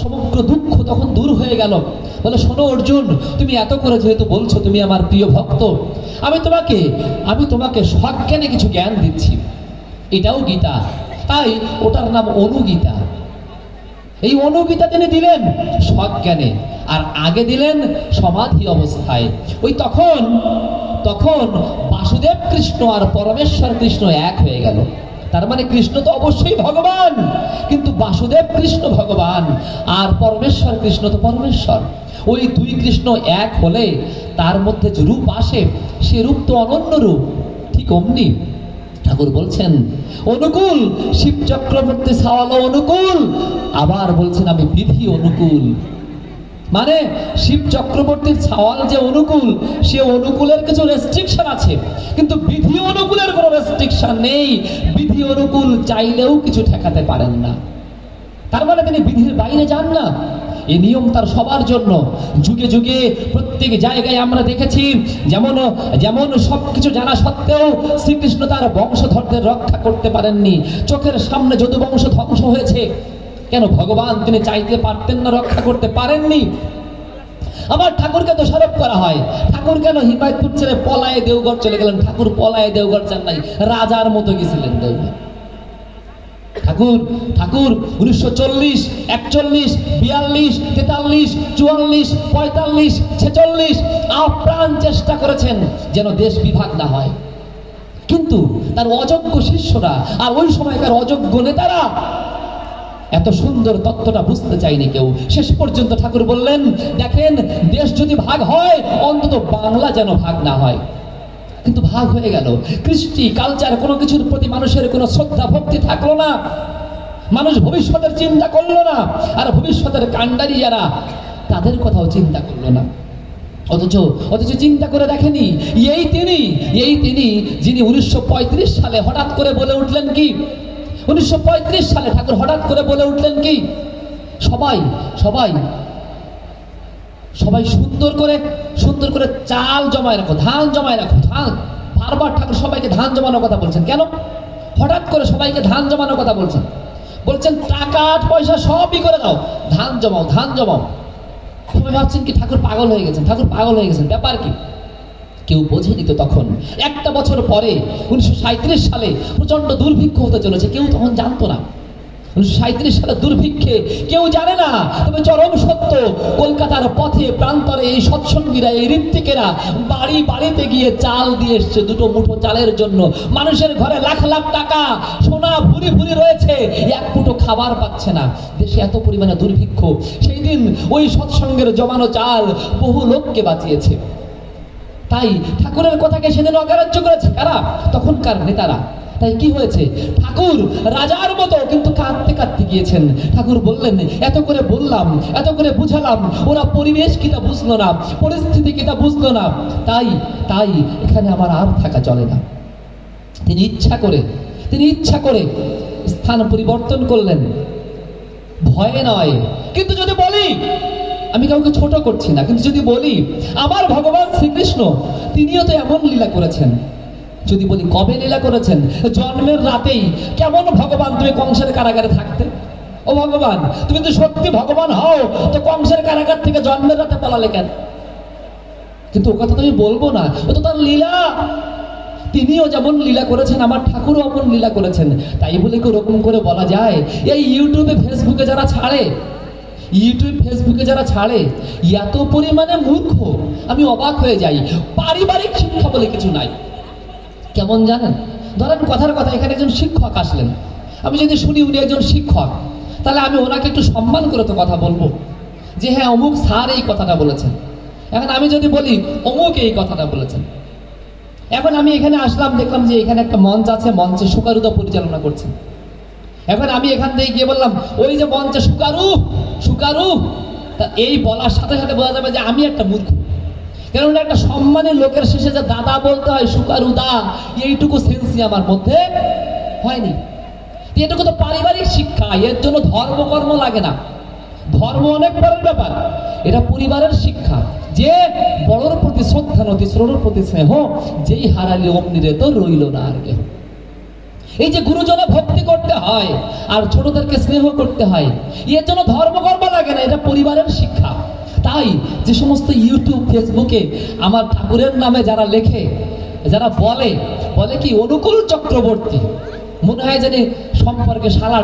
সমগ্র দুঃখ তখন দূর হয়ে গেল। বলে, শোনো অর্জুন, তুমি এত করে যেহেতু বলছো তুমি আমার প্রিয় ভক্ত, আমি তোমাকে সজ্ঞানে কিছু জ্ঞান দিচ্ছি। এটাও গীতা, তাই ওটার নাম অনুগীতা। এই অনুগীতা তিনি দিলেন সজ্ঞানে, আর আগে দিলেন সমাধি অবস্থায়। ওই তখন বাসুদেব কৃষ্ণ আর পরমেশ্বর কৃষ্ণ এক হয়ে গেল। তার মানে কৃষ্ণ তো অবশ্যই ভগবান, কিন্তু বাসুদেব কৃষ্ণ ভগবান আর পরমেশ্বর কৃষ্ণ তো পরমেশ্বর। ওই দুই কৃষ্ণ এক হলে তার মধ্যে যে রূপ আসে, সে রূপ তো অনন্য রূপ। ঠিক অমনি ঠাকুর বলছেন অনুকূল, শিব চক্রবর্তী সাওয়াল অনুকূল, আবার বলছেন আমি বিধি অনুকূল। মানে শিব চক্রবর্তীর ছাওয়াল যে অনুকূল, সে অনুকূলের কিছু রেস্ট্রিকশন আছে, কিন্তু বিধি অনুকূলের কোনো রেস্ট্রিকশন নেই। বিধি অনুকূল চাইলেও কিছু ঠেকাতে পারেন না। তার মানে তিনি বিধির বাইরে যান না। এই নিয়ম তার সবার জন্য। যুগে যুগে প্রত্যেক জায়গায় আমরা দেখেছি, যেমন সবকিছু জানা সত্ত্বেও শ্রীকৃষ্ণ তার বংশধরদের রক্ষা করতে পারেননি। চোখের সামনে যদু বংশ ধ্বংস হয়েছে, কেন? ভগবান তিনি চাইতে পারতেন না, রক্ষা করতে পারেননি। আবার ঠাকুরকে দোষারোপ করা হয়, ঠাকুর কেন হিমায়তপুর ছেড়ে পলায়ে দেওঘর চলে গেলেন? ঠাকুর পলায়ে দেওঘর যান নাই, রাজার মতো গেছিলেন দেওঘর। ঠাকুর 1940, 41, 42, 43, 44, 45, 46 আপ্রাণ চেষ্টা করেছেন যেন দেশ বিভাগ না হয়, কিন্তু তার অযোগ্য শিষ্যরা আর ওই সময়কার অযোগ্য নেতারা এত সুন্দর তত্ত্বটা বুঝতে চাইনি কেউ। শেষ পর্যন্ত ঠাকুর বললেন, দেখেন, দেশ যদি ভাগ হয় অন্তত বাংলা যেন ভাগ না হয়। কিন্তু ভাগ হয়ে গেল। কৃষ্টি কালচার কোনো কিছুর প্রতি মানুষের কোনো শ্রদ্ধা ভক্তি থাকলো না। মানুষ ভবিষ্যতের চিন্তা করলো না, আর ভবিষ্যতের কাণ্ডারি যারা, তাদের কথাও চিন্তা করলো না। অথচ চিন্তা করে দেখেনি এই তিনি যিনি 1935 সালে হঠাৎ করে বলে উঠলেন কি, 1935 সালে ঠাকুর হঠাৎ করে বলে উঠলেন কি, সবাই সুন্দর করে চাল জমায় রাখো, ধান জমায় রাখো। বারবার ঠাকুর সবাইকে ধান জমানোর কথা বলছেন। কেন হঠাৎ করে সবাইকে ধান জমানোর কথা বলছেন? টাকা পয়সা সবই করে দাও, ধান জমাও। সবাই ভাবছেন কি ঠাকুর পাগল হয়ে গেছেন, ব্যাপার কি? কেউ বোঝেনি তো তখন। একটা বছর পরে 1937 সালে প্রচন্ড দুর্ভিক্ষ হতে চলেছে, কেউ তখন জানতো না। 1937 সালে দুর্ভিক্ষে কেউ জানে না, তবে চরম সত্য, কলকাতার পথে প্রান্তরে এই সৎসঙ্গীরা, এই ঋত্বিকেরা বাড়িতে গিয়ে চাল দিয়ে এসছে 2 মুঠো চালের জন্য। মানুষের ঘরে লাখ লাখ টাকা সোনা ভুরি রয়েছে, 1 মুঠো খাবার পাচ্ছে না। দেশে এত পরিমাণে দুর্ভিক্ষ, সেই দিন ওই সৎসঙ্গের জমানো চাল বহু লোককে বাঁচিয়েছে। তাই ঠাকুরের কথাকে সেদিন অগ্রাহ্য করেছে কারা? তখনকার নেতারা। তাই কি হয়েছে? ঠাকুর রাজার মতো কিন্তু কাঁদতে গিয়েছেন। ঠাকুর বললেন, এত করে বললাম, এত করে বুঝালাম, ওরা পরিবেশ কিটা বুঝলো না, পরিস্থিতি কিটা বুঝলো না। তাই এখানে আমার আর থাকা চলে না। তিনি ইচ্ছা করে স্থান পরিবর্তন করলেন, ভয়ে নয়। কিন্তু যদি বলি, আমি কাউকে ছোট করছি না, কিন্তু যদি বলি আমার ভগবান শ্রীকৃষ্ণ তিনিও তো এমন লীলা করেছেন। যদি বলি কবে লীলা করেছেন? জন্মের রাতেই। কেমন ভগবান তুমি কংসের কারাগারে থাকতে? ও ভগবান, তুমি তো সত্যি ভগবান হও, তো কংসের কারাগার থেকে জন্মের রাতে পালালে কেন? কিন্তু ও কথা তুমি বলবো না, ও তো তার লীলা। তিনিও যেমন লীলা করেছেন, আমার ঠাকুরও অমন লীলা করেছেন। তাই বলে কি ওরকম করে বলা যায়? এই ইউটিউবে ফেসবুকে যারা ছাড়ে এত পরিমাণে মূর্খ, আমি অবাক হয়ে যাই। পারিবারিক শিক্ষা বলে কিছু নাই। কেমন জানেন? ধরেন কথার কথা, এখানে একজন শিক্ষক আসলেন, আমি যদি শুনি উনি একজন শিক্ষক, তাহলে আমি ওনাকে একটু সম্মান করে তো কথা বলবো যে হ্যাঁ অমুক স্যার এই কথাটা বলেছেন। এখন আমি যদি বলি অমুক এই কথাটা বলেছেন, এখন আমি এখানে আসলাম, দেখলাম যে এখানে একটা মঞ্চ আছে, মঞ্চে সুকারুদা পরিচালনা করছেন। এখন আমি এখান থেকে গিয়ে বললাম, ওই যে মঞ্চে সুকারু, তা এই বলার সাথে সাথে বোঝা যাবে যে আমি একটা মূর্খ। কেননা একটা সম্মানের লোকের শেষে যে দাদা বলতে হয়, সুকারুদা, এইটুকু সেন্সই আমার মধ্যে হয়নি। এটুকু তো পারিবারিক শিক্ষা, এর জন্য ধর্মকর্ম লাগে না। ধর্ম অনেক পরের ব্যাপার, এটা পরিবারের শিক্ষা। যে বড়র প্রতি শ্রদ্ধা নদী, ছোটর প্রতি স্নেহ, যেই হারালি অমনি রে তো রইল না আর কেহ। এই যে গুরুজনে ভক্তি করতে হয় আর ছোটদেরকে স্নেহ করতে হয়, এর জন্য ধর্ম কর্ম লাগে না, এটা পরিবারের শিক্ষা। তাই যে সমস্ত ইউটিউব ফেসবুকে আমার ঠাকুরের নামে যারা লেখে, যারা বলে কি অনুকূল চক্রবর্তী, মনে হয় জানি সম্পর্কে শালা